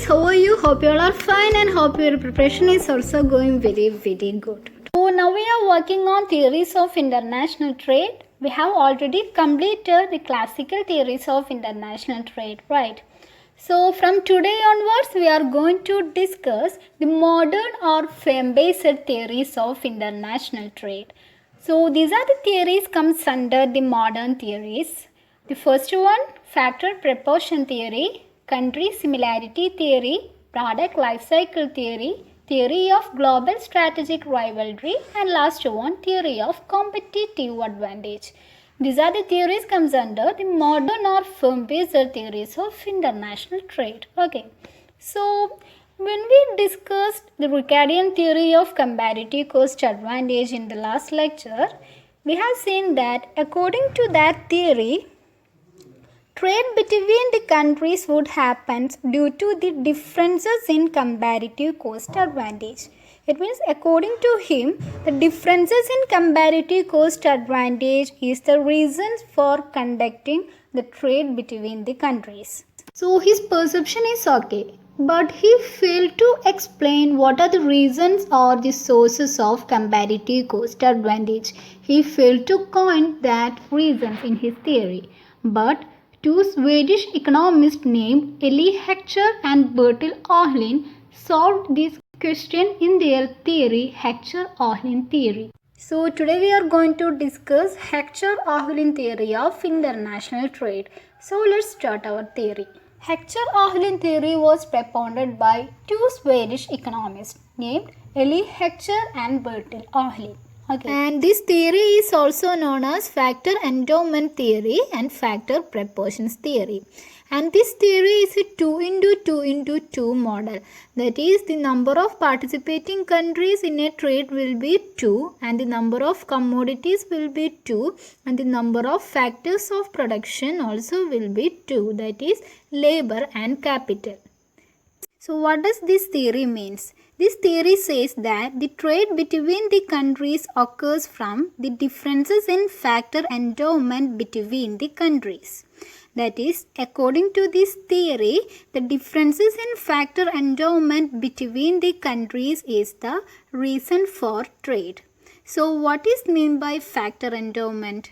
how are you? Hope you all are fine and hope your preparation is also going very good. So now we are working on theories of international trade. We have already completed the classical theories of international trade, right? So from today onwards we are going to discuss the modern or fame-based theories of international trade. So these are the theories comes under the modern theories. The first one, factor proportion theory, country similarity theory, product life cycle theory, theory of global strategic rivalry, and last one, theory of competitive advantage. These are the theories comes under the modern or firm-based theories of international trade. Okay. So when we discussed the Ricardian theory of comparative cost advantage in the last lecture, we have seen that according to that theory, trade between the countries would happen due to the differences in comparative cost advantage. It means according to him, the differences in comparative cost advantage is the reason for conducting the trade between the countries. So his perception is okay, but he failed to explain what are the reasons or the sources of comparative cost advantage. He failed to coin that reasons in his theory. But two Swedish economists named Elie Heckscher and Bertil Ohlin solved this question in their theory, Heckscher-Ohlin theory. So today we are going to discuss Heckscher-Ohlin theory of international trade. So let's start our theory. Heckscher-Ohlin theory was propounded by two Swedish economists named Elie Heckscher and Bertil Ohlin. Okay. And this theory is also known as factor endowment theory and factor proportions theory. And this theory is a 2 into 2 into 2 model. That is, the number of participating countries in a trade will be 2 and the number of commodities will be 2 and the number of factors of production also will be 2. That is, labor and capital. So what does this theory means? This theory says that the trade between the countries occurs from the differences in factor endowment between the countries. That is, according to this theory, the differences in factor endowment between the countries is the reason for trade. So what is meant by factor endowment?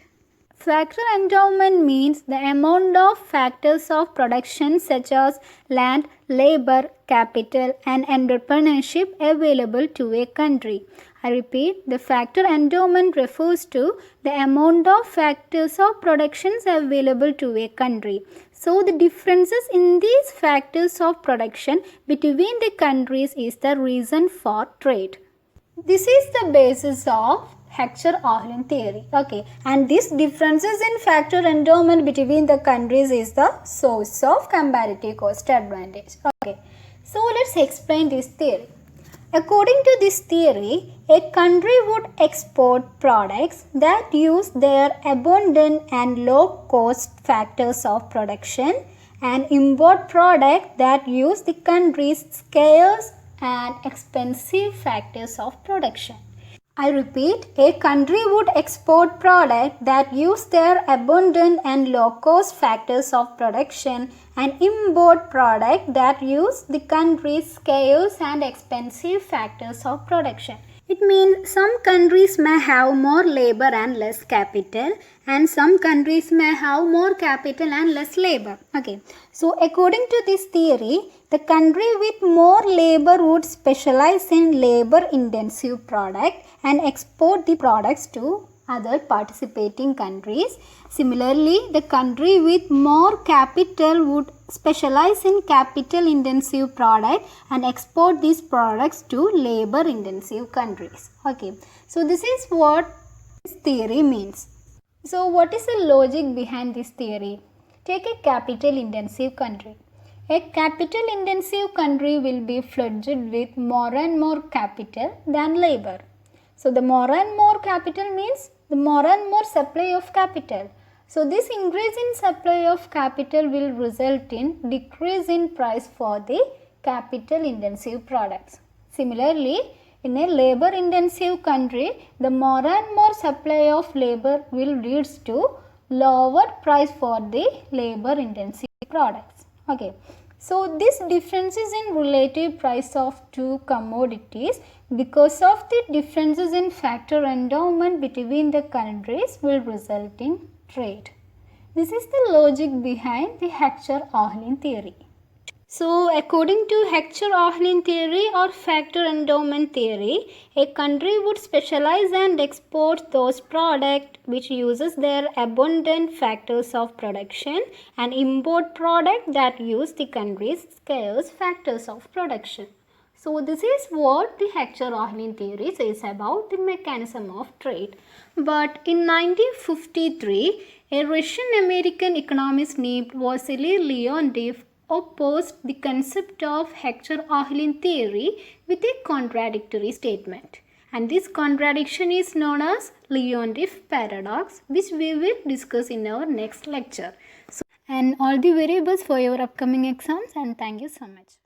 Factor endowment means the amount of factors of production such as land, labor, capital and entrepreneurship available to a country. I repeat, the factor endowment refers to the amount of factors of productions available to a country. So the differences in these factors of production between the countries is the reason for trade. This is the basis of Heckscher-Ohlin theory. Okay, and these differences in factor endowment between the countries is the source of comparative cost advantage. Okay, so let's explain this theory. According to this theory, a country would export products that use their abundant and low cost factors of production and import products that use the country's scarce and expensive factors of production. I repeat, a country would export products that use their abundant and low-cost factors of production and import products that use the country's scarce and expensive factors of production. It means some countries may have more labor and less capital and some countries may have more capital and less labor. Okay. So according to this theory, the country with more labor would specialize in labor intensive product and export the products to other participating countries. Similarly, the country with more capital would specialize in capital intensive product and export these products to labor intensive countries. Okay, so this is what this theory means. So what is the logic behind this theory? Take a capital intensive country. A capital intensive country will be flooded with more and more capital than labor. So the more and more capital means the more and more supply of capital. So this increase in supply of capital will result in decrease in price for the capital intensive products. Similarly, in a labor intensive country, the more and more supply of labor will leads to lower price for the labor intensive products. Okay. So this differences in relative price of two commodities because of the differences in factor endowment between the countries will result in trade. This is the logic behind the Heckscher-Ohlin theory. So, according to Heckscher-Ohlin theory or factor endowment theory, a country would specialize and export those products which uses their abundant factors of production and import products that use the country's scarce factors of production. So, this is what the Heckscher-Ohlin theory says about the mechanism of trade. But in 1953, a Russian-American economist named Vasily Leontief opposed the concept of Heckscher-Ohlin theory with a contradictory statement. And this contradiction is known as Leontief paradox, which we will discuss in our next lecture. So, and all the very best for your upcoming exams, and thank you so much.